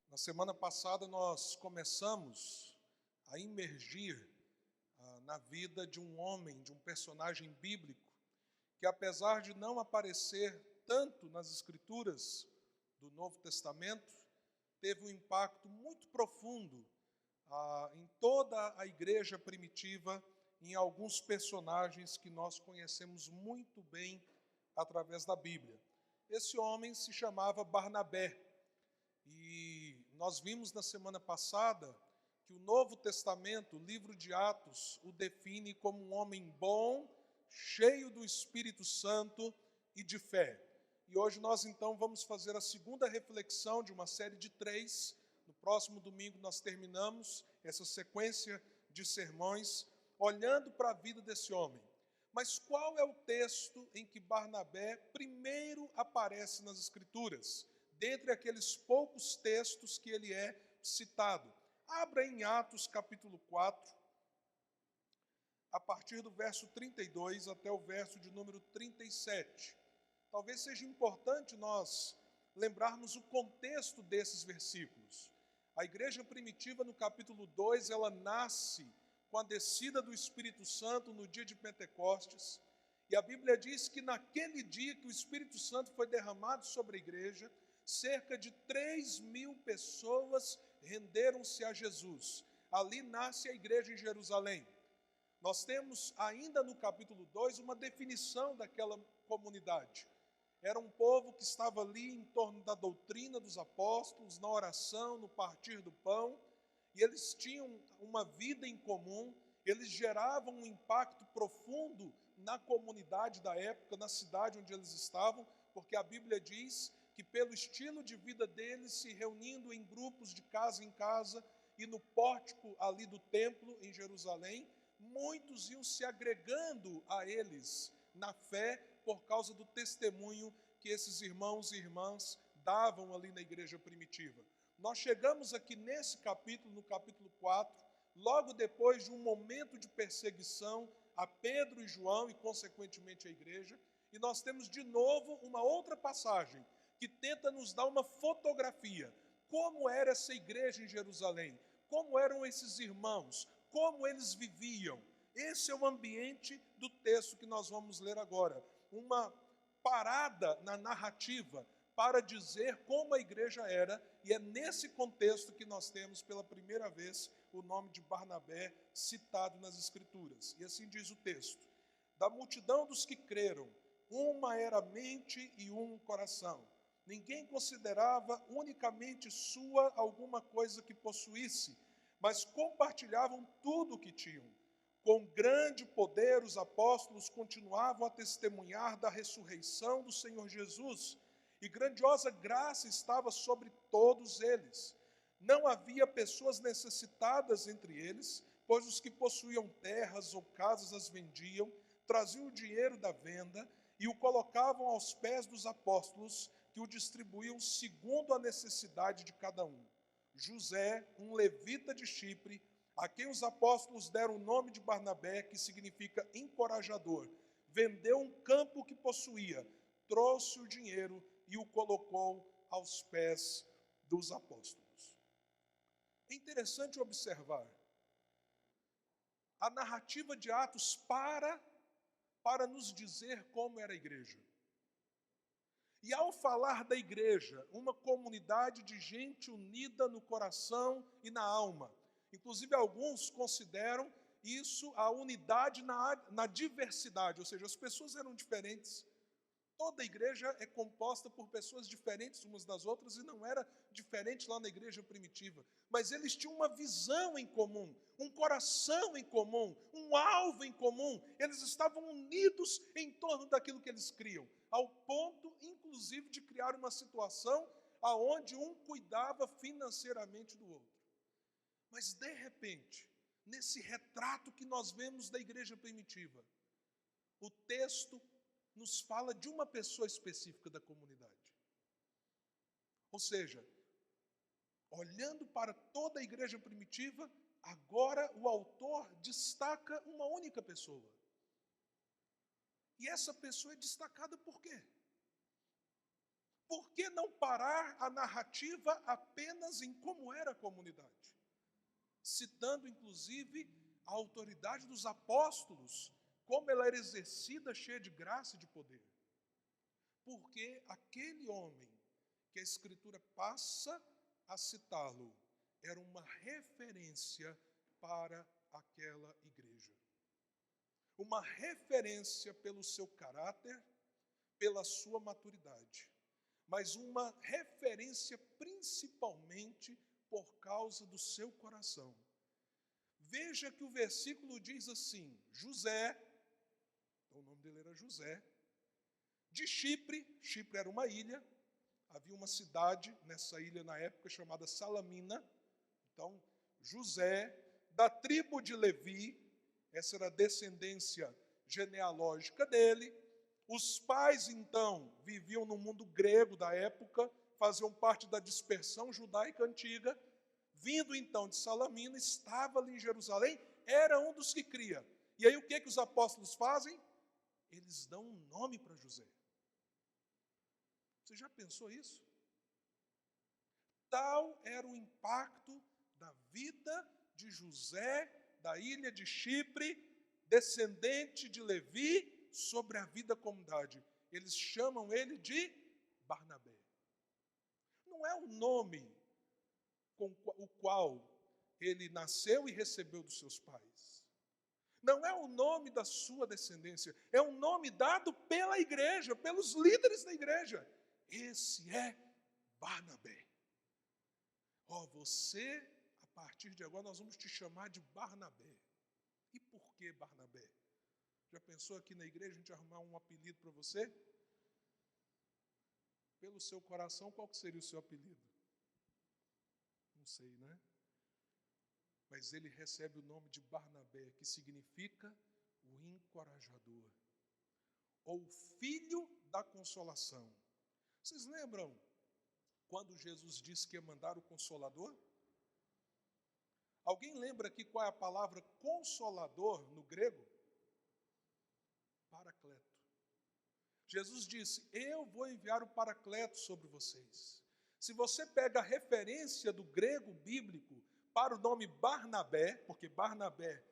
Na semana passada nós começamos a imergir na vida de um homem, de um personagem bíblico, que apesar de não aparecer tanto nas Escrituras do Novo Testamento, teve um impacto muito profundo em toda a igreja primitiva, em alguns personagens que nós conhecemos muito bem através da Bíblia. Esse homem se chamava Barnabé. E nós vimos na semana passada que o Novo Testamento, o livro de Atos, o define como um homem bom, cheio do Espírito Santo e de fé. E hoje nós então vamos fazer a segunda reflexão de uma série de 3. No próximo domingo nós terminamos essa sequência de sermões olhando para a vida desse homem. Mas qual é o texto em que Barnabé primeiro aparece nas Escrituras? Dentre aqueles poucos textos que ele é citado. Abra em Atos capítulo 4, a partir do verso 32 até o verso de número 37. Talvez seja importante nós lembrarmos o contexto desses versículos. A igreja primitiva, no capítulo 2, ela nasce com a descida do Espírito Santo no dia de Pentecostes. E a Bíblia diz que naquele dia que o Espírito Santo foi derramado sobre a igreja, cerca de 3.000 pessoas renderam-se a Jesus. Ali nasce a igreja em Jerusalém. Nós temos ainda no capítulo 2 uma definição daquela comunidade. Era um povo que estava ali em torno da doutrina dos apóstolos, na oração, no partir do pão, e eles tinham uma vida em comum, eles geravam um impacto profundo na comunidade da época, na cidade onde eles estavam, porque a Bíblia diz que pelo estilo de vida deles, se reunindo em grupos de casa em casa e no pórtico ali do templo em Jerusalém, muitos iam se agregando a eles na fé por causa do testemunho que esses irmãos e irmãs davam ali na igreja primitiva. Nós chegamos aqui nesse capítulo, no capítulo 4, logo depois de um momento de perseguição a Pedro e João e consequentemente a igreja, e nós temos de novo uma outra passagem que tenta nos dar uma fotografia. Como era essa igreja em Jerusalém? Como eram esses irmãos? Como eles viviam? Esse é o ambiente do texto que nós vamos ler agora. Uma parada na narrativa para dizer como a igreja era, e é nesse contexto que nós temos pela primeira vez o nome de Barnabé citado nas Escrituras. E assim diz o texto: da multidão dos que creram, uma era mente e um coração. Ninguém considerava unicamente sua alguma coisa que possuísse, mas compartilhavam tudo o que tinham. Com grande poder, os apóstolos continuavam a testemunhar da ressurreição do Senhor Jesus, e grandiosa graça estava sobre todos eles. Não havia pessoas necessitadas entre eles, pois os que possuíam terras ou casas as vendiam, traziam o dinheiro da venda e o colocavam aos pés dos apóstolos, que o distribuíam segundo a necessidade de cada um. José, um levita de Chipre, a quem os apóstolos deram o nome de Barnabé, que significa encorajador, vendeu um campo que possuía, trouxe o dinheiro e o colocou aos pés dos apóstolos. É interessante observar. A narrativa de Atos para nos dizer como era a igreja. E ao falar da igreja, uma comunidade de gente unida no coração e na alma. Inclusive alguns consideram isso a unidade na diversidade, ou seja, as pessoas eram diferentes. Toda igreja é composta por pessoas diferentes umas das outras e não era diferente lá na igreja primitiva. Mas eles tinham uma visão em comum, um coração em comum, um alvo em comum. Eles estavam unidos em torno daquilo que eles criam, ao ponto, inclusive, de criar uma situação onde um cuidava financeiramente do outro. Mas, de repente, nesse retrato que nós vemos da igreja primitiva, o texto nos fala de uma pessoa específica da comunidade. Ou seja, olhando para toda a igreja primitiva, agora o autor destaca uma única pessoa. E essa pessoa é destacada por quê? Por que não parar a narrativa apenas em como era a comunidade? Citando, inclusive, a autoridade dos apóstolos, como ela era exercida, cheia de graça e de poder. Porque aquele homem que a Escritura passa a citá-lo era uma referência para aquela igreja. Uma referência pelo seu caráter, pela sua maturidade, mas uma referência principalmente por causa do seu coração. Veja que o versículo diz assim: José, então o nome dele era José, de Chipre, Chipre era uma ilha, havia uma cidade nessa ilha na época chamada Salamina. Então, José, da tribo de Levi, essa era a descendência genealógica dele. Os pais, então, viviam no mundo grego da época, faziam parte da dispersão judaica antiga. Vindo, então, de Salamina, estava ali em Jerusalém, era um dos que cria. E aí, o que os apóstolos fazem? Eles dão um nome para José. Você já pensou isso? Tal era o impacto da vida de José, da ilha de Chipre, descendente de Levi, sobre a vida da comunidade. Eles chamam ele de Barnabé. Não é o nome com o qual ele nasceu e recebeu dos seus pais. Não é o nome da sua descendência. É um nome dado pela igreja, pelos líderes da igreja. Esse é Barnabé. Você, a partir de agora, nós vamos te chamar de Barnabé. E por que Barnabé? Já pensou aqui na igreja a gente arrumar um apelido para você? Pelo seu coração, qual que seria o seu apelido? Não sei, né? Mas ele recebe o nome de Barnabé, que significa o encorajador, ou filho da consolação. Vocês lembram quando Jesus disse que ia mandar o Consolador? Alguém lembra aqui qual é a palavra consolador no grego? Paracleto. Jesus disse: eu vou enviar o Paracleto sobre vocês. Se você pega a referência do grego bíblico para o nome Barnabé, porque Barnabé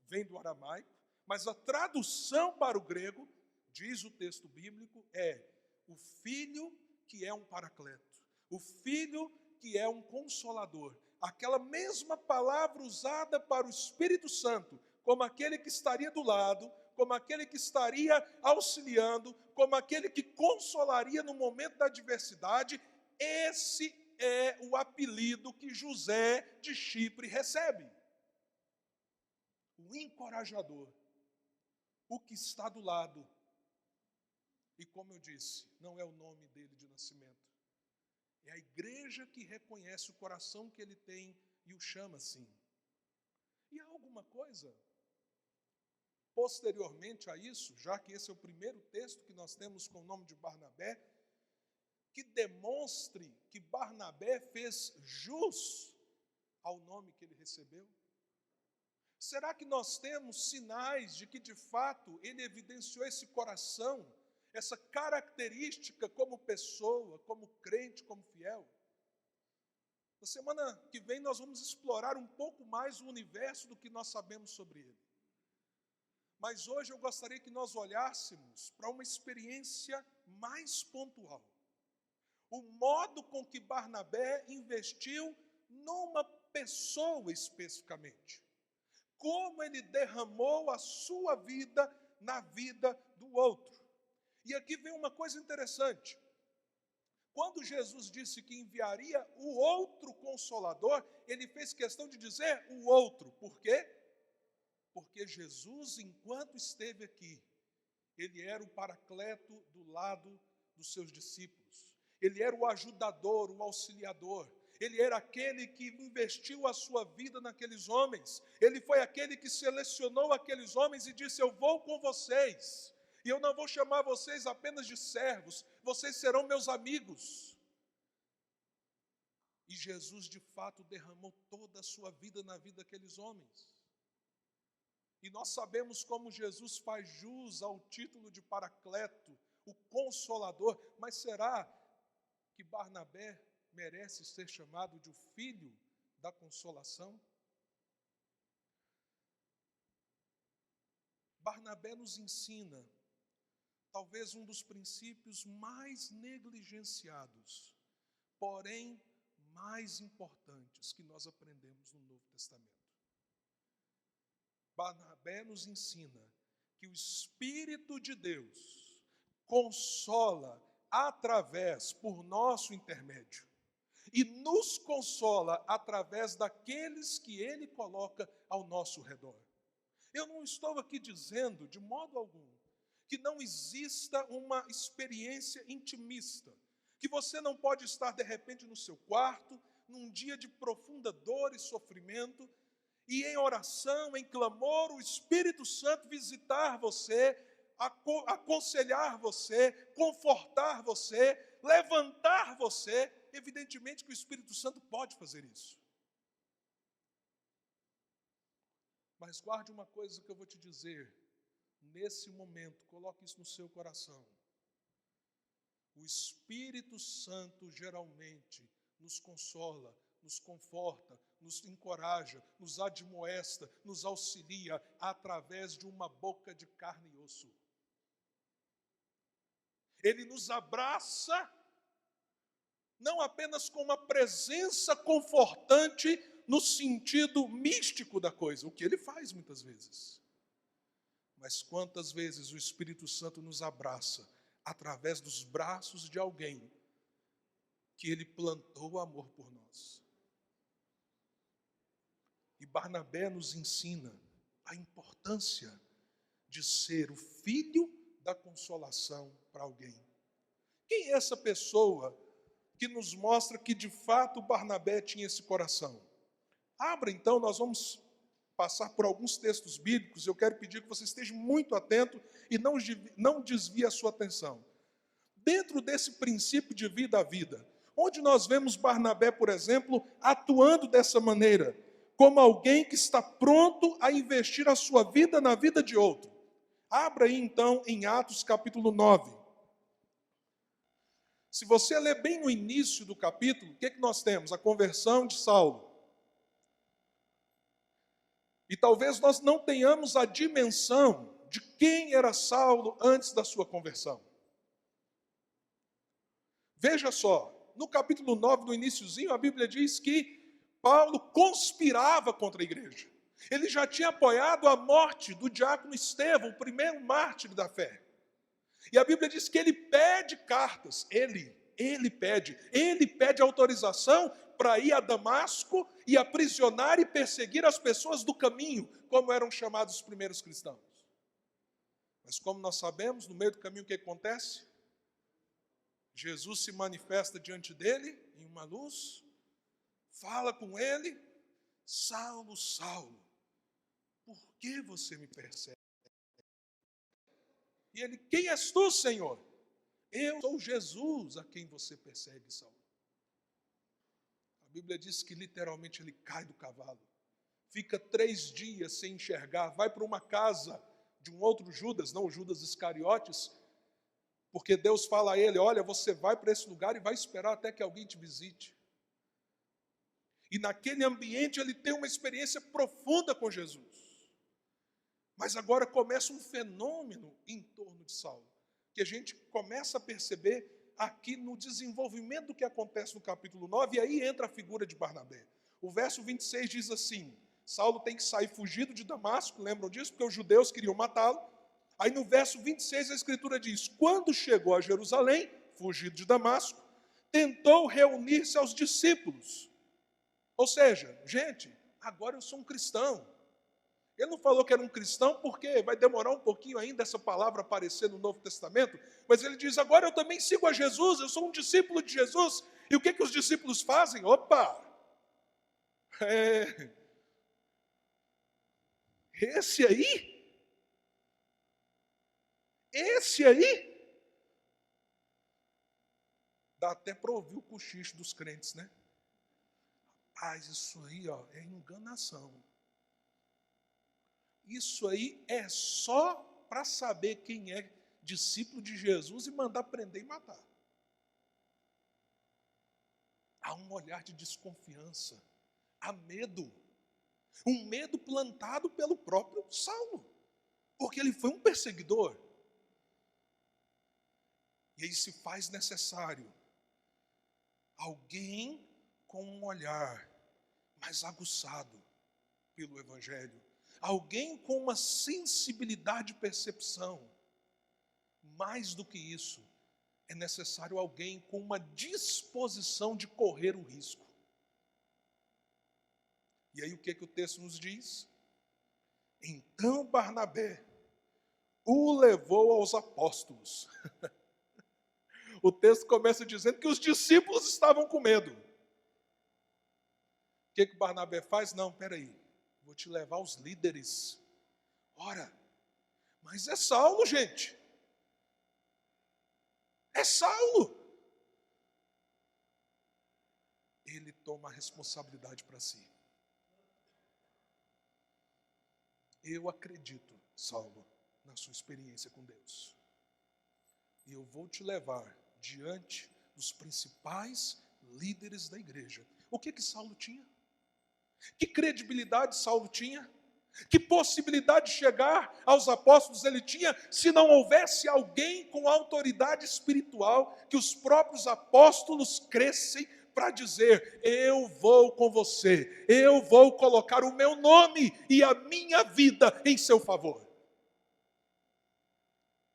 vem do aramaico, mas a tradução para o grego, diz o texto bíblico, é o filho que é um Paracleto, o filho que é um consolador. Aquela mesma palavra usada para o Espírito Santo, como aquele que estaria do lado, como aquele que estaria auxiliando, como aquele que consolaria no momento da adversidade. Esse é o apelido que José de Chipre recebe. O encorajador, o que está do lado. E como eu disse, não é o nome dele de nascimento. É a igreja que reconhece o coração que ele tem e o chama assim. E há alguma coisa posteriormente a isso, já que esse é o primeiro texto que nós temos com o nome de Barnabé, que demonstre que Barnabé fez jus ao nome que ele recebeu? Será que nós temos sinais de que, de fato, ele evidenciou esse coração, essa característica como pessoa, como crente, como fiel? Na semana que vem nós vamos explorar um pouco mais o universo do que nós sabemos sobre ele. Mas hoje eu gostaria que nós olhássemos para uma experiência mais pontual. O modo com que Barnabé investiu numa pessoa especificamente. Como ele derramou a sua vida na vida do outro. E aqui vem uma coisa interessante. Quando Jesus disse que enviaria o outro Consolador, ele fez questão de dizer o outro. Por quê? Porque Jesus, enquanto esteve aqui, ele era o Paracleto do lado dos seus discípulos. Ele era o ajudador, o auxiliador. Ele era aquele que investiu a sua vida naqueles homens. Ele foi aquele que selecionou aqueles homens e disse: eu vou com vocês. E eu não vou chamar vocês apenas de servos, vocês serão meus amigos. E Jesus, de fato, derramou toda a sua vida na vida daqueles homens. E nós sabemos como Jesus faz jus ao título de Paracleto, o Consolador. Mas será que Barnabé merece ser chamado de o filho da consolação? Barnabé nos ensina talvez um dos princípios mais negligenciados, porém mais importantes que nós aprendemos no Novo Testamento. Barnabé nos ensina que o Espírito de Deus consola através, por nosso intermédio, e nos consola através daqueles que Ele coloca ao nosso redor. Eu não estou aqui dizendo, de modo algum, que não exista uma experiência intimista, que você não pode estar, de repente, no seu quarto, num dia de profunda dor e sofrimento, e em oração, em clamor, o Espírito Santo visitar você, aconselhar você, confortar você, levantar você. Evidentemente que o Espírito Santo pode fazer isso. Mas guarde uma coisa que eu vou te dizer, nesse momento, coloque isso no seu coração. O Espírito Santo geralmente nos consola, nos conforta, nos encoraja, nos admoesta, nos auxilia através de uma boca de carne e osso. Ele nos abraça, não apenas com uma presença confortante no sentido místico da coisa, o que ele faz muitas vezes. Mas quantas vezes o Espírito Santo nos abraça através dos braços de alguém que ele plantou amor por nós. E Barnabé nos ensina a importância de ser o filho da consolação para alguém. Quem é essa pessoa que nos mostra que de fato Barnabé tinha esse coração? Abra então, nós vamos passar por alguns textos bíblicos. Eu quero pedir que você esteja muito atento e não desvie a sua atenção. Dentro desse princípio de vida a vida, onde nós vemos Barnabé, por exemplo, atuando dessa maneira, como alguém que está pronto a investir a sua vida na vida de outro. Abra aí então em Atos capítulo 9. Se você ler bem no início do capítulo, o que nós temos? A conversão de Saulo. E talvez nós não tenhamos a dimensão de quem era Saulo antes da sua conversão. Veja só, no capítulo 9, no iniciozinho, a Bíblia diz que Paulo conspirava contra a igreja. Ele já tinha apoiado a morte do diácono Estevão, o primeiro mártir da fé. E a Bíblia diz que ele pede cartas, ele pede autorização para ir a Damasco e aprisionar e perseguir as pessoas do caminho, como eram chamados os primeiros cristãos. Mas como nós sabemos, no meio do caminho o que acontece? Jesus se manifesta diante dele em uma luz, fala com ele: Saulo, Saulo, por que você me persegue? E ele: quem és tu, Senhor? Eu sou Jesus a quem você persegue, Saulo. A Bíblia diz que literalmente ele cai do cavalo, fica 3 dias sem enxergar, vai para uma casa de um outro Judas, não o Judas Iscariotes, porque Deus fala a ele: olha, você vai para esse lugar e vai esperar até que alguém te visite. E naquele ambiente ele tem uma experiência profunda com Jesus. Mas agora começa um fenômeno em torno de Saulo, que a gente começa a perceber aqui no desenvolvimento do que acontece no capítulo 9, e aí entra a figura de Barnabé. O verso 26 diz assim: Saulo tem que sair fugido de Damasco, lembram disso? Porque os judeus queriam matá-lo. Aí no verso 26 a Escritura diz: quando chegou a Jerusalém, fugido de Damasco, tentou reunir-se aos discípulos. Ou seja, gente, agora eu sou um cristão. Ele não falou que era um cristão porque vai demorar um pouquinho ainda essa palavra aparecer no Novo Testamento, mas ele diz: agora eu também sigo a Jesus, eu sou um discípulo de Jesus. E o que os discípulos fazem? Opa! Esse aí, dá até para ouvir o cochicho dos crentes, né? Rapaz, isso aí é enganação. Isso aí é só para saber quem é discípulo de Jesus e mandar prender e matar. Há um olhar de desconfiança, há medo. Um medo plantado pelo próprio Saulo, porque ele foi um perseguidor. E aí se faz necessário alguém com um olhar mais aguçado pelo Evangelho, alguém com uma sensibilidade de percepção. Mais do que isso, é necessário alguém com uma disposição de correr o risco. E aí o que o texto nos diz? Então Barnabé o levou aos apóstolos. O texto começa dizendo que os discípulos estavam com medo. O que Barnabé faz? Não, peraí, vou te levar aos líderes. Ora, mas é Saulo, gente. É Saulo. Ele toma a responsabilidade para si. Eu acredito, Saulo, na sua experiência com Deus. E eu vou te levar diante dos principais líderes da igreja. O que Saulo tinha? Que credibilidade Saulo tinha? Que possibilidade de chegar aos apóstolos ele tinha se não houvesse alguém com autoridade espiritual que os próprios apóstolos crescem para dizer: eu vou com você, eu vou colocar o meu nome e a minha vida em seu favor.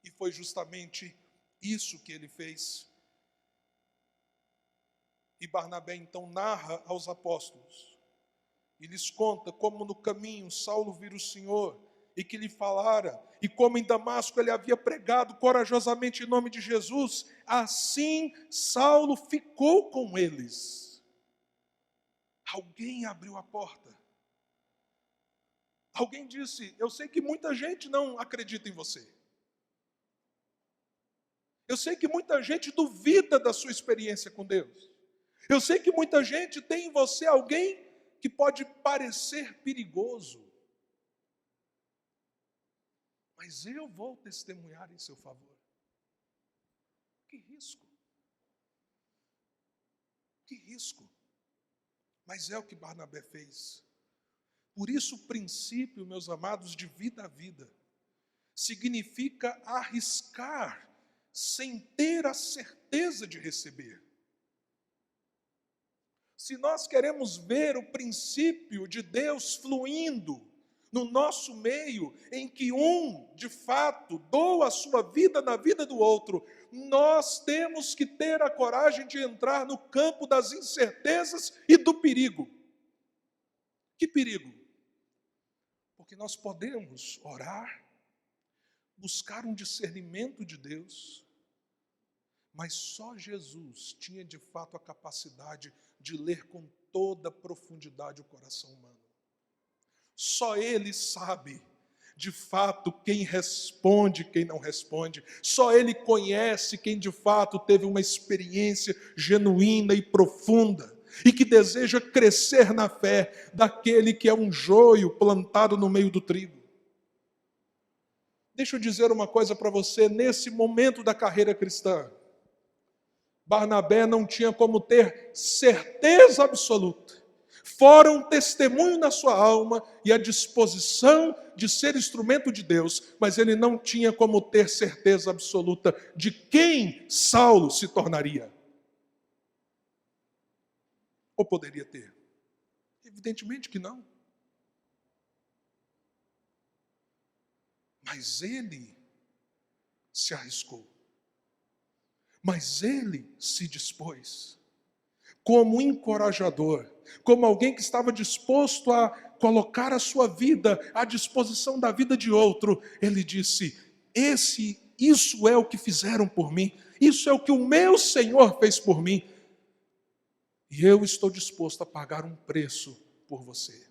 E foi justamente isso que ele fez. E Barnabé então narra aos apóstolos e lhes conta como no caminho Saulo vira o Senhor e que lhe falara, e como em Damasco ele havia pregado corajosamente em nome de Jesus, assim Saulo ficou com eles. Alguém abriu a porta. Alguém disse: eu sei que muita gente não acredita em você. Eu sei que muita gente duvida da sua experiência com Deus. Eu sei que muita gente tem em você alguém que pode parecer perigoso. Mas eu vou testemunhar em seu favor. Que risco. Que risco. Mas é o que Barnabé fez. Por isso o princípio, meus amados, de vida a vida, significa arriscar sem ter a certeza de receber. Se nós queremos ver o princípio de Deus fluindo no nosso meio, em que um, de fato, doa a sua vida na vida do outro, nós temos que ter a coragem de entrar no campo das incertezas e do perigo. Que perigo? Porque nós podemos orar, buscar um discernimento de Deus, mas só Jesus tinha de fato a capacidade de ler com toda a profundidade o coração humano. Só Ele sabe, de fato, quem responde e quem não responde. Só Ele conhece quem de fato teve uma experiência genuína e profunda e que deseja crescer na fé daquele que é um joio plantado no meio do trigo. Deixa eu dizer uma coisa para você, nesse momento da carreira cristã, Barnabé não tinha como ter certeza absoluta, fora um testemunho na sua alma e a disposição de ser instrumento de Deus, mas ele não tinha como ter certeza absoluta de quem Saulo se tornaria. Ou poderia ter? Evidentemente que não. Mas ele se arriscou. Mas ele se dispôs, como encorajador, como alguém que estava disposto a colocar a sua vida à disposição da vida de outro. Ele disse: isso é o que fizeram por mim, isso é o que o meu Senhor fez por mim, e eu estou disposto a pagar um preço por você.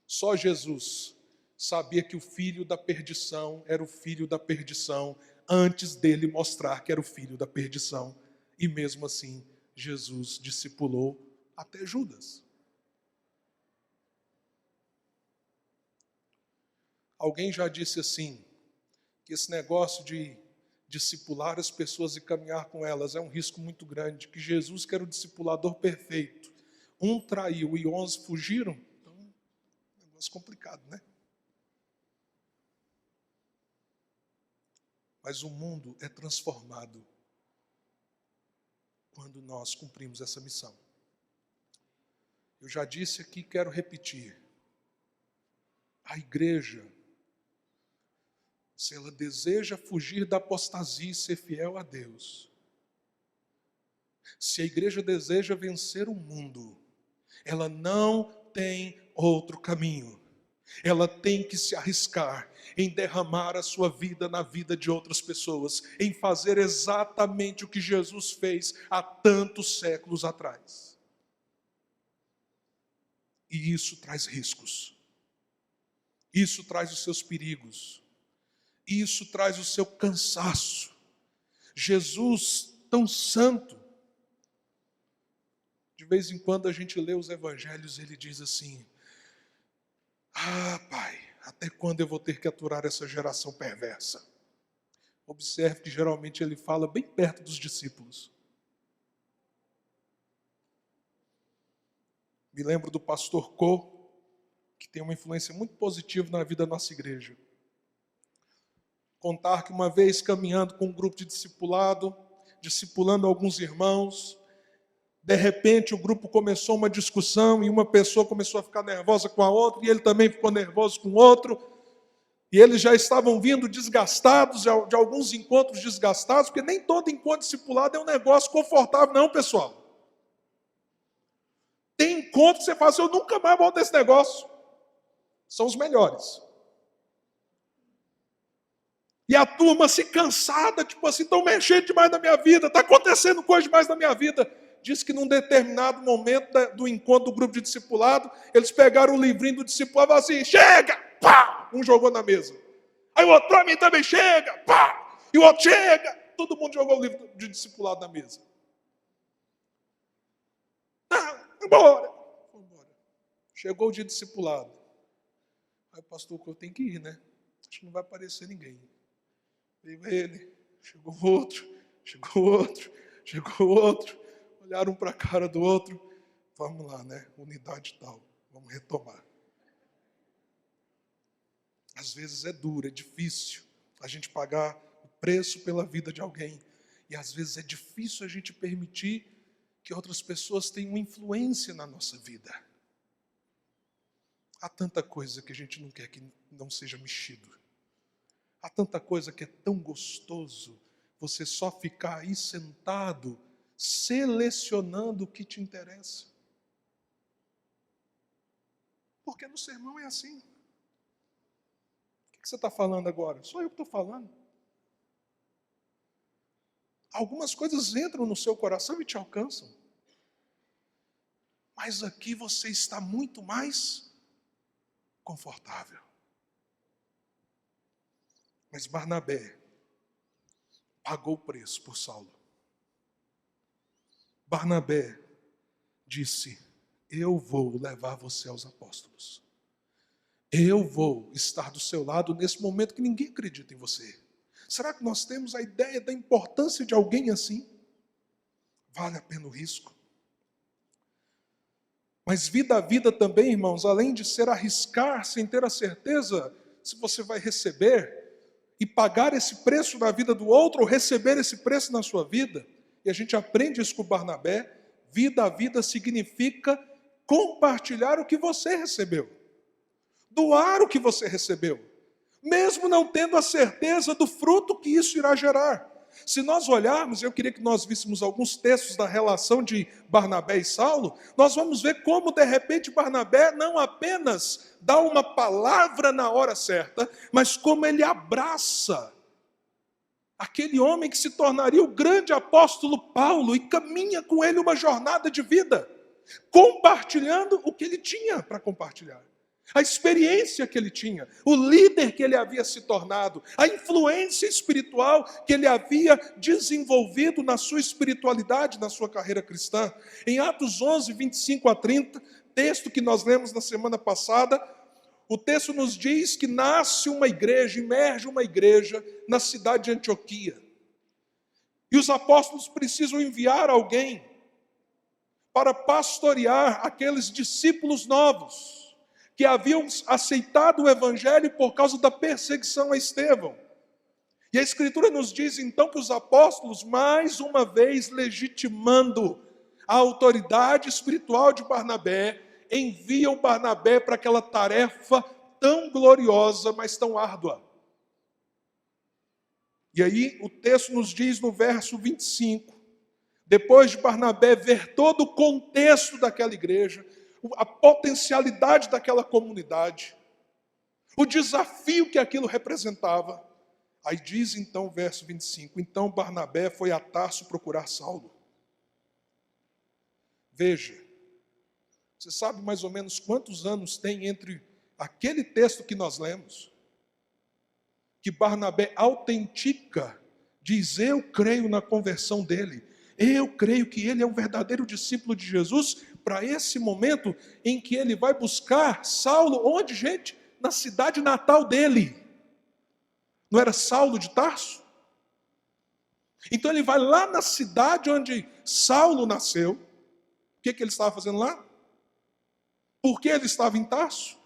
Só Jesus sabia que o filho da perdição era o filho da perdição, antes dele mostrar que era o filho da perdição. E mesmo assim, Jesus discipulou até Judas. Alguém já disse assim, que esse negócio de discipular as pessoas e caminhar com elas é um risco muito grande, que Jesus, que era o discipulador perfeito, um traiu e 11 fugiram. Então, é um negócio complicado, né? Mas o mundo é transformado quando nós cumprimos essa missão. Eu já disse aqui, quero repetir. A igreja, se ela deseja fugir da apostasia e ser fiel a Deus, se a igreja deseja vencer o mundo, ela não tem outro caminho. Ela tem que se arriscar em derramar a sua vida na vida de outras pessoas, em fazer exatamente o que Jesus fez há tantos séculos atrás. E isso traz riscos. Isso traz os seus perigos. Isso traz o seu cansaço. Jesus, tão santo, de vez em quando a gente lê os evangelhos, ele diz assim: ah, Pai, até quando eu vou ter que aturar essa geração perversa? Observe que geralmente ele fala bem perto dos discípulos. Me lembro do pastor Co, que tem uma influência muito positiva na vida da nossa igreja. Contar que uma vez caminhando com um grupo de discipulado, discipulando alguns irmãos, de repente o grupo começou uma discussão e uma pessoa começou a ficar nervosa com a outra e ele também ficou nervoso com o outro. E eles já estavam vindo desgastados, de alguns encontros desgastados, porque nem todo encontro discipulado é um negócio confortável não, pessoal. Tem encontro que você fala assim, eu nunca mais volto nesse negócio. São os melhores. E a turma se cansada, tipo assim, estão mexendo demais na minha vida, está acontecendo coisa demais na minha vida. Diz que num determinado momento do encontro do grupo de discipulado, eles pegaram o livrinho do discipulado e falaram assim, chega! Pá! Um jogou na mesa. Aí o outro, para mim também chega! Pá! E o outro, chega! Todo mundo jogou o livro de discipulado na mesa. Embora. Chegou o dia de discipulado. Aí o pastor, eu tenho que ir, né? Acho que não vai aparecer ninguém. Veio ele, chegou outro, chegou outro. Olharam para a cara do outro. Vamos lá, né? Unidade tal. Vamos retomar. Às vezes é duro, é difícil a gente pagar o preço pela vida de alguém. E às vezes é difícil a gente permitir que outras pessoas tenham influência na nossa vida. Há tanta coisa que a gente não quer que não seja mexido. Há tanta coisa que é tão gostoso você só ficar aí sentado, selecionando o que te interessa. Porque no sermão é assim. O que você está falando agora? Só eu que estou falando. Algumas coisas entram no seu coração e te alcançam. Mas aqui você está muito mais confortável. Mas Barnabé pagou o preço por Saulo. Barnabé disse, eu vou levar você aos apóstolos. Eu vou estar do seu lado nesse momento que ninguém acredita em você. Será que nós temos a ideia da importância de alguém assim? Vale a pena o risco. Mas vida a vida também, irmãos, além de ser arriscar sem ter a certeza se você vai receber e pagar esse preço na vida do outro ou receber esse preço na sua vida, e a gente aprende isso com Barnabé, vida a vida significa compartilhar o que você recebeu, doar o que você recebeu, mesmo não tendo a certeza do fruto que isso irá gerar. Se nós olharmos, eu queria que nós víssemos alguns textos da relação de Barnabé e Saulo, nós vamos ver como de repente Barnabé não apenas dá uma palavra na hora certa, mas como ele abraça aquele homem que se tornaria o grande apóstolo Paulo e caminha com ele uma jornada de vida, compartilhando o que ele tinha para compartilhar. A experiência que ele tinha, o líder que ele havia se tornado, a influência espiritual que ele havia desenvolvido na sua espiritualidade, na sua carreira cristã. Em Atos 11, 25 a 30, texto que nós lemos na semana passada, o texto nos diz que nasce uma igreja, emerge uma igreja na cidade de Antioquia. E os apóstolos precisam enviar alguém para pastorear aqueles discípulos novos que haviam aceitado o evangelho por causa da perseguição a Estevão. E a Escritura nos diz então que os apóstolos, mais uma vez legitimando a autoridade espiritual de Barnabé, enviam Barnabé para aquela tarefa tão gloriosa, mas tão árdua. E aí o texto nos diz no verso 25, depois de Barnabé ver todo o contexto daquela igreja, a potencialidade daquela comunidade, o desafio que aquilo representava, aí diz então o verso 25, então Barnabé foi a Tarso procurar Saulo. Veja, você sabe mais ou menos quantos anos tem entre aquele texto que nós lemos, que Barnabé autentica, diz: eu creio na conversão dele, eu creio que ele é um verdadeiro discípulo de Jesus, para esse momento em que ele vai buscar Saulo, onde, gente? Na cidade natal dele. Não era Saulo de Tarso? Então ele vai lá na cidade onde Saulo nasceu. O que ele estava fazendo lá? Por que ele estava em Tarso?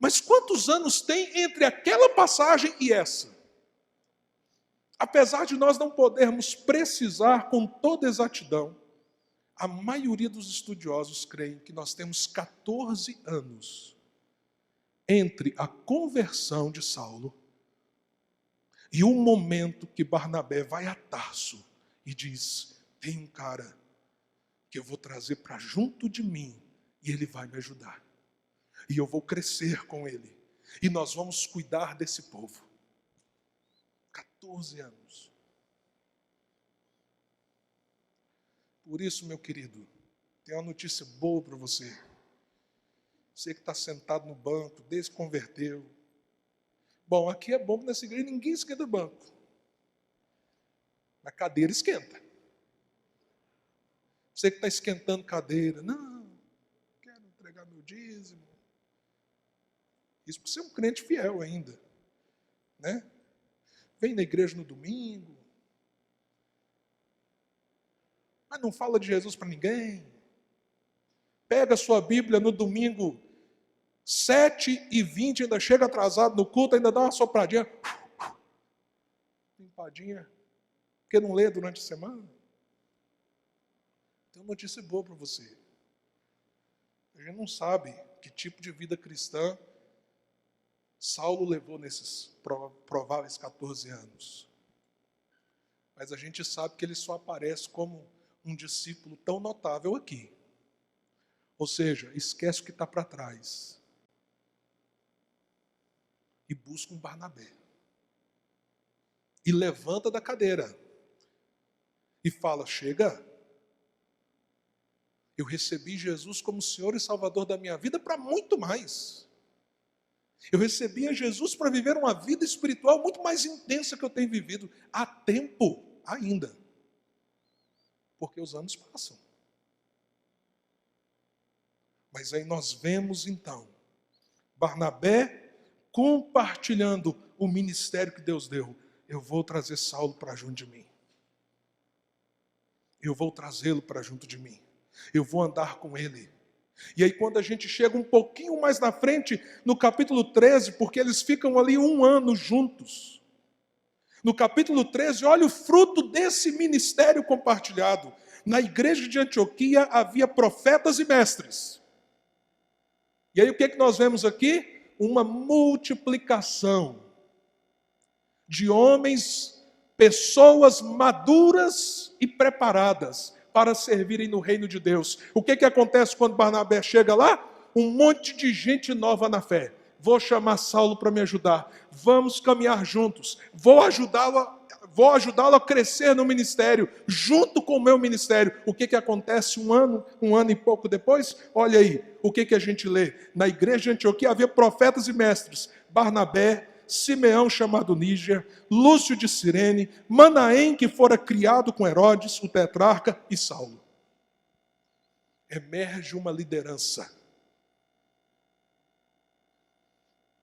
Mas quantos anos tem entre aquela passagem e essa? Apesar de nós não podermos precisar com toda exatidão, a maioria dos estudiosos creem que nós temos 14 anos entre a conversão de Saulo e o momento que Barnabé vai a Tarso e diz: tem um cara que eu vou trazer para junto de mim e ele vai me ajudar. E eu vou crescer com ele. E nós vamos cuidar desse povo. 14 anos. Por isso, meu querido, tem uma notícia boa para você. Você que está sentado no banco, desconverteu. Bom, aqui é bom que nessa igreja ninguém esquenta banco. A cadeira esquenta. Você que está esquentando cadeira, não, quero entregar meu dízimo. Isso porque você é um crente fiel ainda, né? Vem na igreja no domingo, mas não fala de Jesus para ninguém. Pega a sua Bíblia no domingo 7h20, ainda chega atrasado no culto, ainda dá uma sopradinha, limpadinha, porque não lê durante a semana. Tem uma notícia boa para você. A gente não sabe que tipo de vida cristã Saulo levou nesses prováveis 14 anos. Mas a gente sabe que ele só aparece como um discípulo tão notável aqui. Ou seja, esquece o que está para trás. E busca um Barnabé. E levanta da cadeira. E fala: chega, eu recebi Jesus como Senhor e Salvador da minha vida para muito mais. Eu recebi a Jesus para viver uma vida espiritual muito mais intensa que eu tenho vivido. Há tempo ainda. Porque os anos passam. Mas aí nós vemos então Barnabé compartilhando o ministério que Deus deu. Eu vou trazer Saulo para junto de mim. Eu vou trazê-lo para junto de mim. Eu vou andar com ele. E aí quando a gente chega um pouquinho mais na frente, no capítulo 13, porque eles ficam ali 1 ano juntos. No capítulo 13, olha o fruto desse ministério compartilhado. Na igreja de Antioquia havia profetas e mestres. E aí o que nós vemos aqui? Uma multiplicação de homens, pessoas maduras e preparadas para servirem no reino de Deus. O que acontece quando Barnabé chega lá? Um monte de gente nova na fé. Vou chamar Saulo para me ajudar. Vamos caminhar juntos. Vou ajudá-lo a crescer no ministério, junto com o meu ministério. O que acontece um ano e pouco depois? Olha aí, o que a gente lê? Na igreja de Antioquia havia profetas e mestres. Barnabé, Simeão chamado Níger, Lúcio de Cirene, Manaém que fora criado com Herodes, o tetrarca, e Saulo. Emerge uma liderança.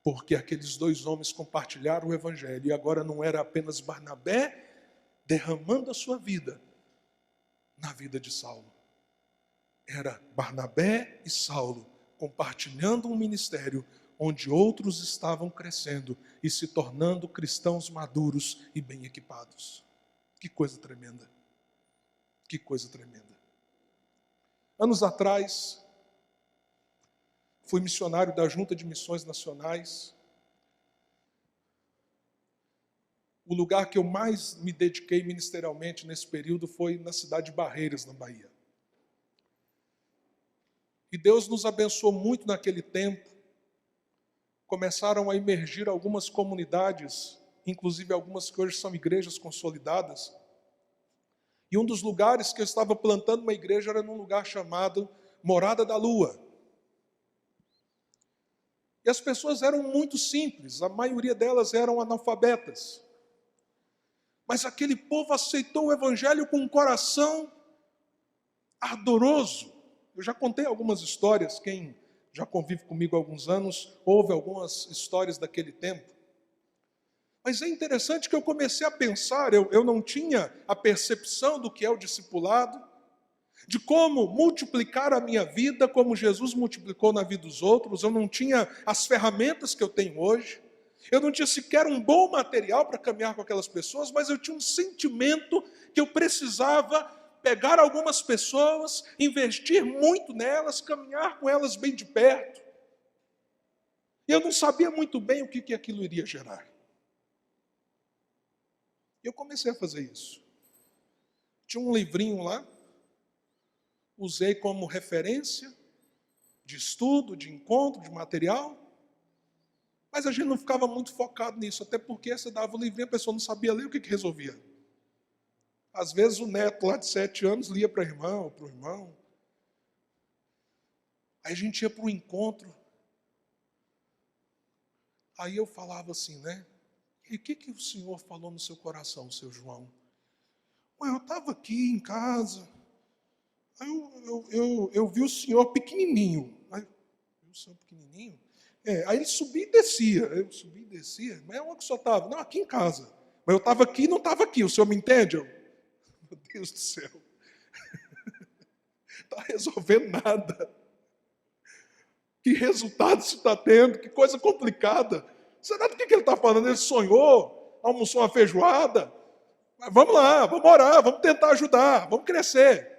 Porque aqueles dois homens compartilharam o evangelho e agora não era apenas Barnabé derramando a sua vida na vida de Saulo. Era Barnabé e Saulo compartilhando um ministério onde outros estavam crescendo e se tornando cristãos maduros e bem equipados. Que coisa tremenda. Que coisa tremenda. Anos atrás, fui missionário da Junta de Missões Nacionais. O lugar que eu mais me dediquei ministerialmente nesse período foi na cidade de Barreiras, na Bahia. E Deus nos abençoou muito naquele tempo. Começaram a emergir algumas comunidades, inclusive algumas que hoje são igrejas consolidadas. E um dos lugares que eu estava plantando uma igreja era num lugar chamado Morada da Lua. E as pessoas eram muito simples, a maioria delas eram analfabetas. Mas aquele povo aceitou o evangelho com um coração ardoroso. Eu já contei algumas histórias, quem já convive comigo há alguns anos, ouve algumas histórias daquele tempo. Mas é interessante que eu comecei a pensar, eu não tinha a percepção do que é o discipulado, de como multiplicar a minha vida, como Jesus multiplicou na vida dos outros. Eu não tinha as ferramentas que eu tenho hoje. Eu não tinha sequer um bom material para caminhar com aquelas pessoas, mas eu tinha um sentimento que eu precisava pegar algumas pessoas, investir muito nelas, caminhar com elas bem de perto. E eu não sabia muito bem o que aquilo iria gerar. E eu comecei a fazer isso. Tinha um livrinho lá, usei como referência de estudo, de encontro, de material, mas a gente não ficava muito focado nisso, até porque você dava o livrinho, a pessoa não sabia ler, o que resolvia? Às vezes o neto lá de 7 anos lia para a irmã ou para o irmão. Aí a gente ia para o encontro. Aí eu falava assim, né? E o que o senhor falou no seu coração, seu João? Eu estava aqui em casa, aí eu vi o senhor pequenininho. Aí, o senhor pequenininho? Aí ele subia e descia. Eu subia e descia. Mas onde que o senhor estava? Não, aqui em casa. Mas eu estava aqui e não estava aqui. O senhor me entende? Meu Deus do céu. Não está resolvendo nada. Que resultado isso está tendo? Que coisa complicada. Será do que ele está falando? Ele sonhou, almoçou uma feijoada. Mas vamos lá, vamos orar, vamos tentar ajudar, vamos crescer.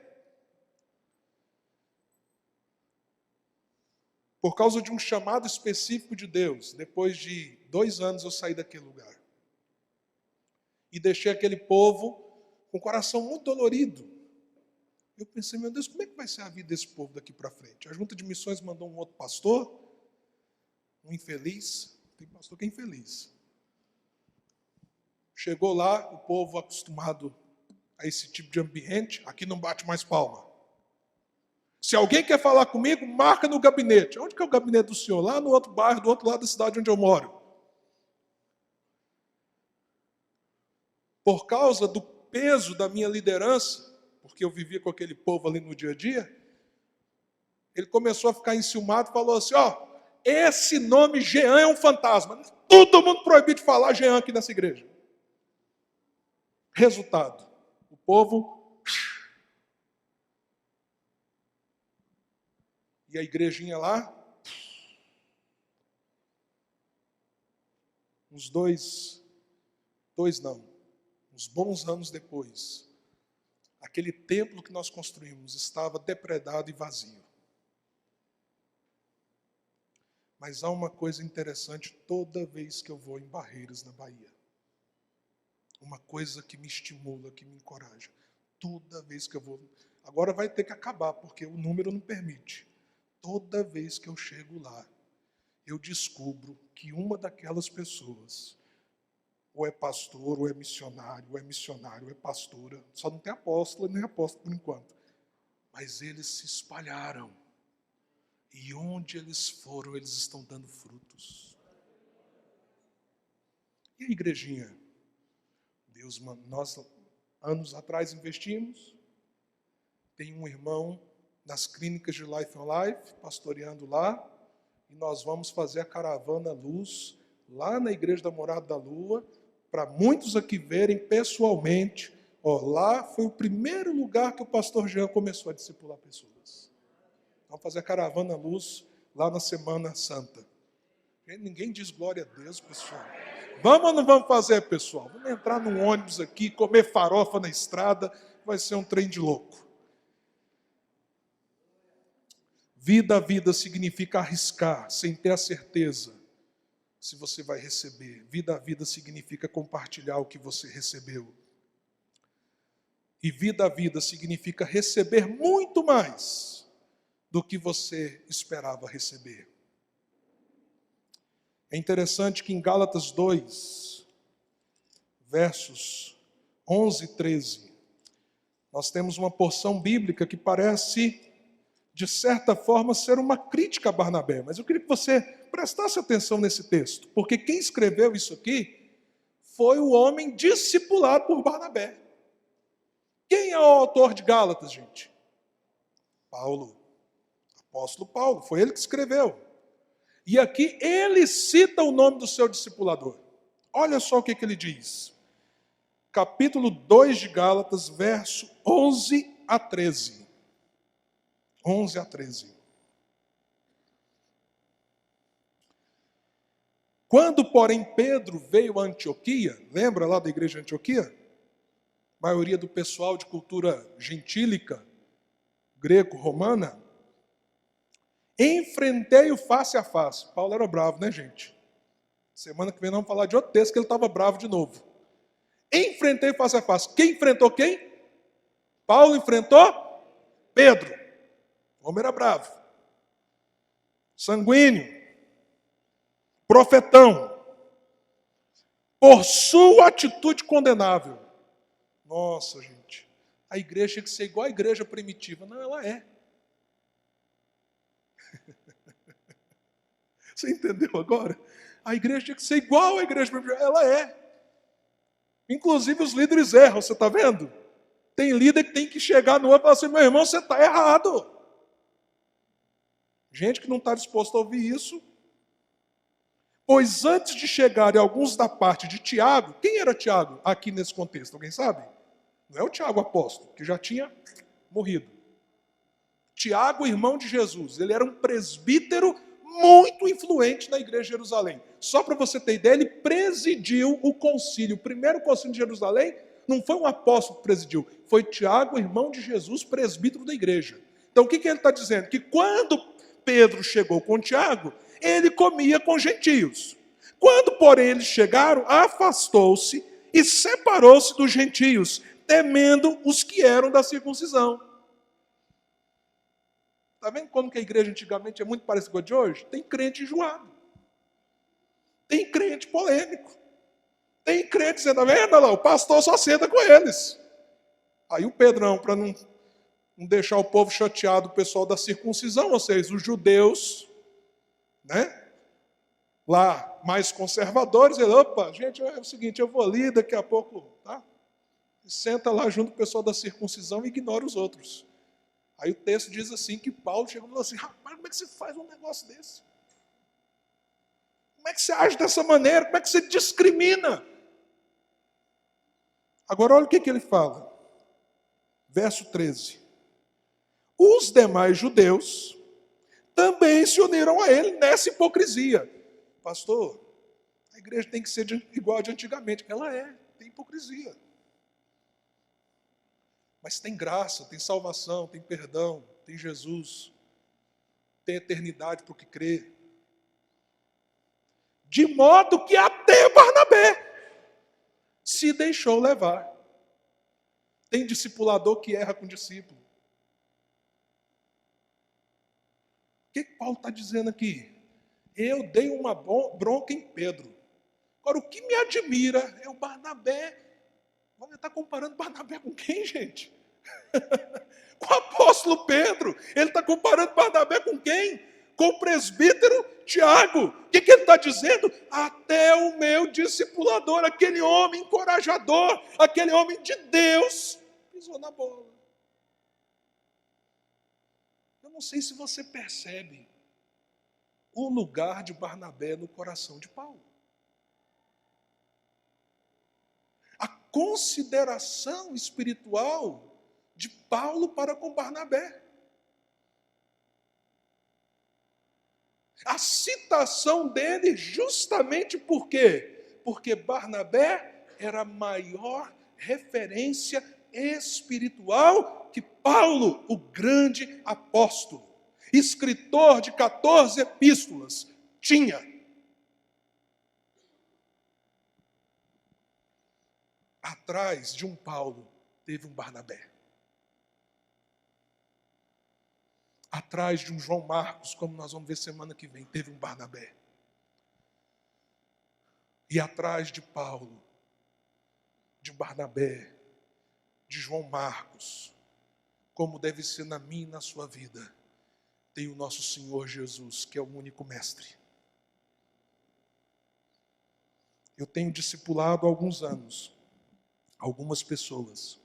Por causa de um chamado específico de Deus, depois de 2 anos eu saí daquele lugar. E deixei aquele povo com o coração muito dolorido. Eu pensei, meu Deus, como é que vai ser a vida desse povo daqui para frente? A Junta de Missões mandou um outro pastor, um infeliz. Tem pastor que é infeliz. Chegou lá, o povo acostumado a esse tipo de ambiente, aqui não bate mais palma. Se alguém quer falar comigo, marca no gabinete. Onde que é o gabinete do senhor? Lá no outro bairro, do outro lado da cidade onde eu moro. Por causa do peso da minha liderança, porque eu vivia com aquele povo ali no dia a dia, ele começou a ficar enciumado e falou assim, esse nome Jean é um fantasma. Todo mundo proibido de falar Jean aqui nessa igreja. Resultado, o povo... E a igrejinha lá, uns uns bons anos depois, aquele templo que nós construímos estava depredado e vazio. Mas há uma coisa interessante toda vez que eu vou em Barreiras, na Bahia. Uma coisa que me estimula, que me encoraja. Toda vez que eu vou... Agora vai ter que acabar, porque o número não permite. Toda vez que eu chego lá, eu descubro que uma daquelas pessoas, ou é pastor, ou é missionário, ou é pastora, só não tem apóstolo nem apóstolo por enquanto, mas eles se espalharam, e onde eles foram, eles estão dando frutos. E a igrejinha? Nós, anos atrás, investimos, tem um irmão nas clínicas de Life on Life, pastoreando lá, e nós vamos fazer a caravana luz lá na Igreja da Morada da Lua, para muitos aqui verem pessoalmente. Lá foi o primeiro lugar que o pastor Jean começou a discipular pessoas. Vamos fazer a caravana luz lá na Semana Santa. Ninguém diz glória a Deus, pessoal. Vamos ou não vamos fazer, pessoal? Vamos entrar num ônibus aqui, comer farofa na estrada, vai ser um trem de louco. Vida a vida significa arriscar, sem ter a certeza se você vai receber. Vida a vida significa compartilhar o que você recebeu. E vida a vida significa receber muito mais do que você esperava receber. É interessante que em Gálatas 2, versos 11 e 13, nós temos uma porção bíblica que parece, de certa forma, ser uma crítica a Barnabé. Mas eu queria que você prestasse atenção nesse texto, porque quem escreveu isso aqui foi o homem discipulado por Barnabé. Quem é o autor de Gálatas, gente? Paulo, apóstolo Paulo, foi ele que escreveu. E aqui ele cita o nome do seu discipulador. Olha só o que ele diz. Capítulo 2 de Gálatas, verso 11 a 13. 11 a 13. Quando, porém, Pedro veio a Antioquia, lembra lá da igreja de Antioquia? A maioria do pessoal de cultura gentílica, greco-romana, enfrentei-o face a face. Paulo era bravo, né, gente? Semana que vem nós vamos falar de outro texto que ele estava bravo de novo. Enfrentei face a face. Quem enfrentou quem? Paulo enfrentou Pedro. O homem era bravo. Sanguíneo. Profetão. Por sua atitude condenável. Nossa, gente. A igreja tinha que ser igual à igreja primitiva. Não, ela é. Você entendeu agora? A igreja tinha que ser igual à igreja primitiva. Ela é. Inclusive os líderes erram, você está vendo? Tem líder que tem que chegar no outro e falar assim, meu irmão, você está errado. Gente que não está disposto a ouvir isso. Pois antes de chegarem alguns da parte de Tiago, quem era Tiago aqui nesse contexto? Alguém sabe? Não é o Tiago apóstolo, que já tinha morrido. Tiago, irmão de Jesus, ele era um presbítero muito influente na igreja de Jerusalém. Só para você ter ideia, ele presidiu o concílio. O primeiro concílio de Jerusalém não foi um apóstolo que presidiu, foi Tiago, irmão de Jesus, presbítero da igreja. Então o que ele está dizendo? Que quando Pedro chegou com Tiago, ele comia com gentios. Quando, porém, eles chegaram, afastou-se e separou-se dos gentios, temendo os que eram da circuncisão. Está vendo como que a igreja antigamente é muito parecida com a de hoje? Tem crente enjoado. Tem crente polêmico. Tem crente, você está vendo? Olha lá, o pastor só senta com eles. Aí o Pedrão, para não deixar o povo chateado, o pessoal da circuncisão, ou seja, os judeus, né? Lá, mais conservadores, ele, opa, gente, é o seguinte, eu vou ali, daqui a pouco, tá? Senta lá junto com o pessoal da circuncisão e ignora os outros. Aí o texto diz assim, que Paulo chegou e falou assim, rapaz, como é que você faz um negócio desse? Como é que você age dessa maneira? Como é que você discrimina? Agora olha o que ele fala. Verso 13. Os demais judeus também se uniram a ele nessa hipocrisia. Pastor, a igreja tem que ser igual a de antigamente. Ela é, tem hipocrisia. Mas tem graça, tem salvação, tem perdão, tem Jesus, tem eternidade para o que crê. De modo que até Barnabé se deixou levar. Tem discipulador que erra com discípulo. O que Paulo está dizendo aqui? Eu dei uma bronca em Pedro. Agora, o que me admira é o Barnabé. Você está comparando Barnabé com quem, gente? Com o apóstolo Pedro. Ele está comparando Barnabé com quem? Com o presbítero Tiago. O que ele está dizendo? Até o meu discipulador, aquele homem encorajador, aquele homem de Deus, pisou na bola. Eu não sei se você percebe, o lugar de Barnabé no coração de Paulo. A consideração espiritual de Paulo para com Barnabé. A citação dele justamente por quê? Porque Barnabé era a maior referência espiritual que Paulo, o grande apóstolo, escritor de 14 epístolas, tinha. Atrás de um Paulo, teve um Barnabé. Atrás de um João Marcos, como nós vamos ver semana que vem, teve um Barnabé. E atrás de Paulo, de Barnabé, de João Marcos, como deve ser na minha e na sua vida, tem o nosso Senhor Jesus, que é o único mestre. Eu tenho discipulado há alguns anos algumas pessoas,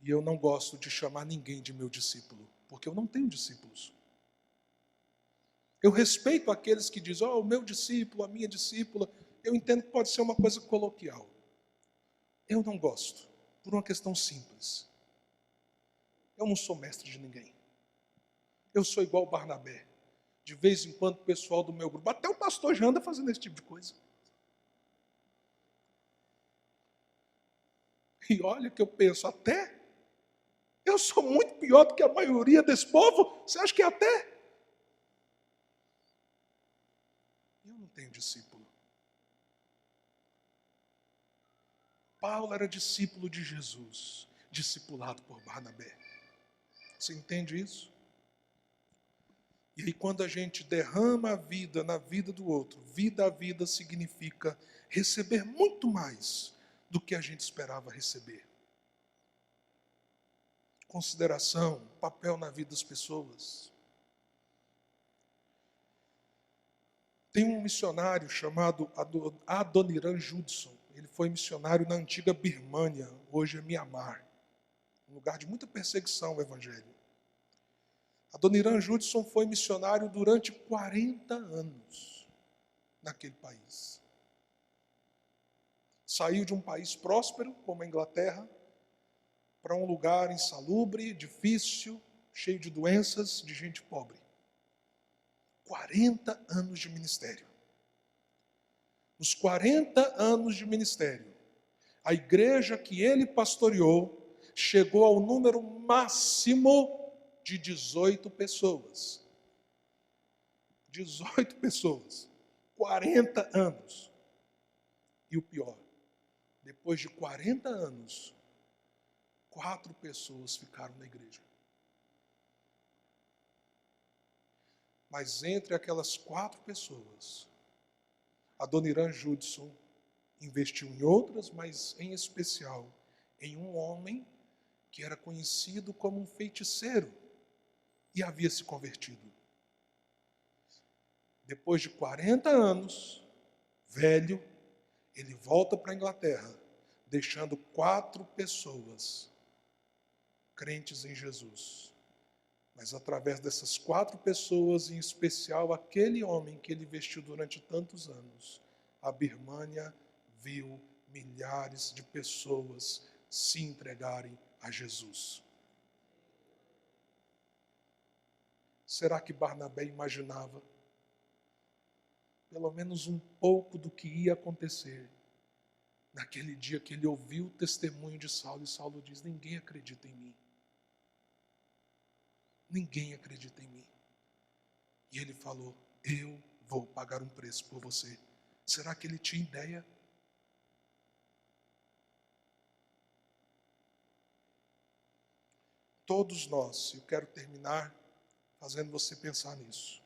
e eu não gosto de chamar ninguém de meu discípulo, porque eu não tenho discípulos. Eu respeito aqueles que dizem, o meu discípulo, a minha discípula. Eu entendo que pode ser uma coisa coloquial. Eu não gosto, por uma questão simples. Eu não sou mestre de ninguém. Eu sou igual Barnabé. De vez em quando o pessoal do meu grupo, até o pastor já anda fazendo esse tipo de coisa. E olha que eu penso, até eu sou muito pior do que a maioria desse povo. Você acha que até? Eu não tenho discípulo. Paulo era discípulo de Jesus, discipulado por Barnabé. Você entende isso? E aí quando a gente derrama a vida na vida do outro, vida a vida significa receber muito mais do que a gente esperava receber. Consideração, papel na vida das pessoas. Tem um missionário chamado Adoniran Judson. Ele foi missionário na antiga Birmânia, hoje é Mianmar. Um lugar de muita perseguição ao evangelho. Adoniran Judson foi missionário durante 40 anos naquele país. Saiu de um país próspero, como a Inglaterra, para um lugar insalubre, difícil, cheio de doenças, de gente pobre. 40 anos de ministério. Nos 40 anos de ministério, a igreja que ele pastoreou chegou ao número máximo de 18 pessoas. 18 pessoas. 40 anos. E o pior, depois de 40 anos, 4 pessoas ficaram na igreja. Mas entre aquelas 4 pessoas, Adoniran Judson investiu em outras, mas em especial em um homem que era conhecido como um feiticeiro e havia se convertido. Depois de 40 anos, velho, ele volta para a Inglaterra, deixando 4 pessoas crentes em Jesus. Mas através dessas 4 pessoas, em especial aquele homem que ele vestiu durante tantos anos, a Birmânia viu milhares de pessoas se entregarem a Jesus. Será que Barnabé imaginava pelo menos um pouco do que ia acontecer naquele dia que ele ouviu o testemunho de Saulo, e Saulo diz, ninguém acredita em mim. Ninguém acredita em mim. E ele falou, eu vou pagar um preço por você. Será que ele tinha ideia? Todos nós, eu quero terminar fazendo você pensar nisso.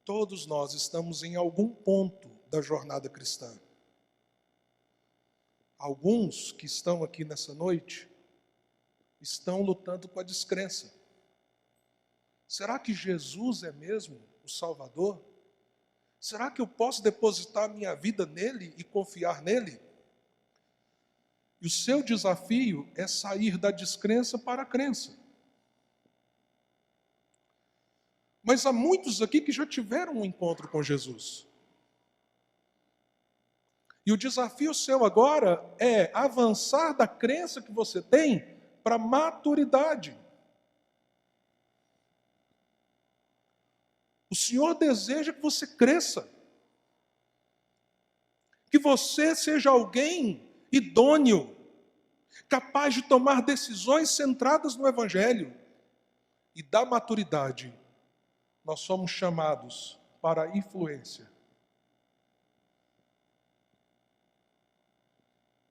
Todos nós estamos em algum ponto da jornada cristã. Alguns que estão aqui nessa noite estão lutando com a descrença. Será que Jesus é mesmo o Salvador? Será que eu posso depositar minha vida nele e confiar nele? E o seu desafio é sair da descrença para a crença. Mas há muitos aqui que já tiveram um encontro com Jesus. E o desafio seu agora é avançar da crença que você tem para a maturidade. O Senhor deseja que você cresça. Que você seja alguém idôneo, capaz de tomar decisões centradas no Evangelho. E da maturidade, nós somos chamados para a influência.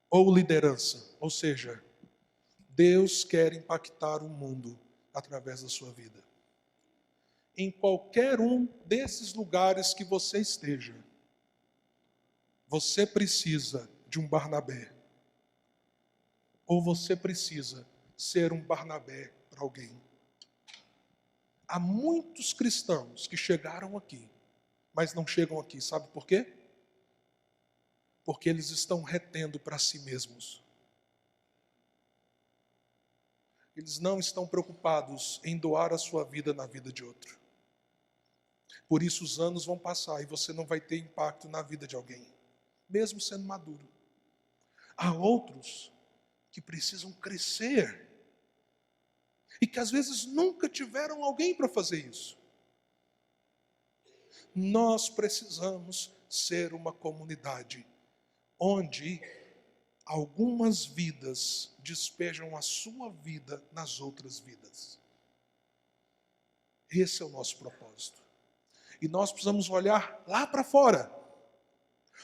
Ou liderança, ou seja, Deus quer impactar o mundo através da sua vida. Em qualquer um desses lugares que você esteja, você precisa de um Barnabé. Ou você precisa ser um Barnabé para alguém. Há muitos cristãos que chegaram aqui, mas não chegam aqui. Sabe por quê? Porque eles estão retendo para si mesmos. Eles não estão preocupados em doar a sua vida na vida de outro. Por isso os anos vão passar e você não vai ter impacto na vida de alguém, mesmo sendo maduro. Há outros que precisam crescer e que às vezes nunca tiveram alguém para fazer isso. Nós precisamos ser uma comunidade onde algumas vidas despejam a sua vida nas outras vidas. Esse é o nosso propósito. E nós precisamos olhar lá para fora.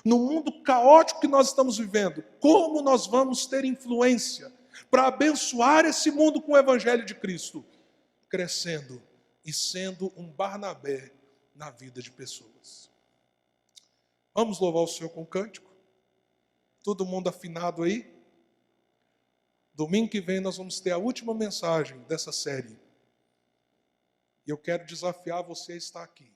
No mundo caótico que nós estamos vivendo, como nós vamos ter influência para abençoar esse mundo com o Evangelho de Cristo? Crescendo e sendo um Barnabé na vida de pessoas. Vamos louvar o Senhor com cântico? Todo mundo afinado aí? Domingo que vem nós vamos ter a última mensagem dessa série. E eu quero desafiar você a estar aqui.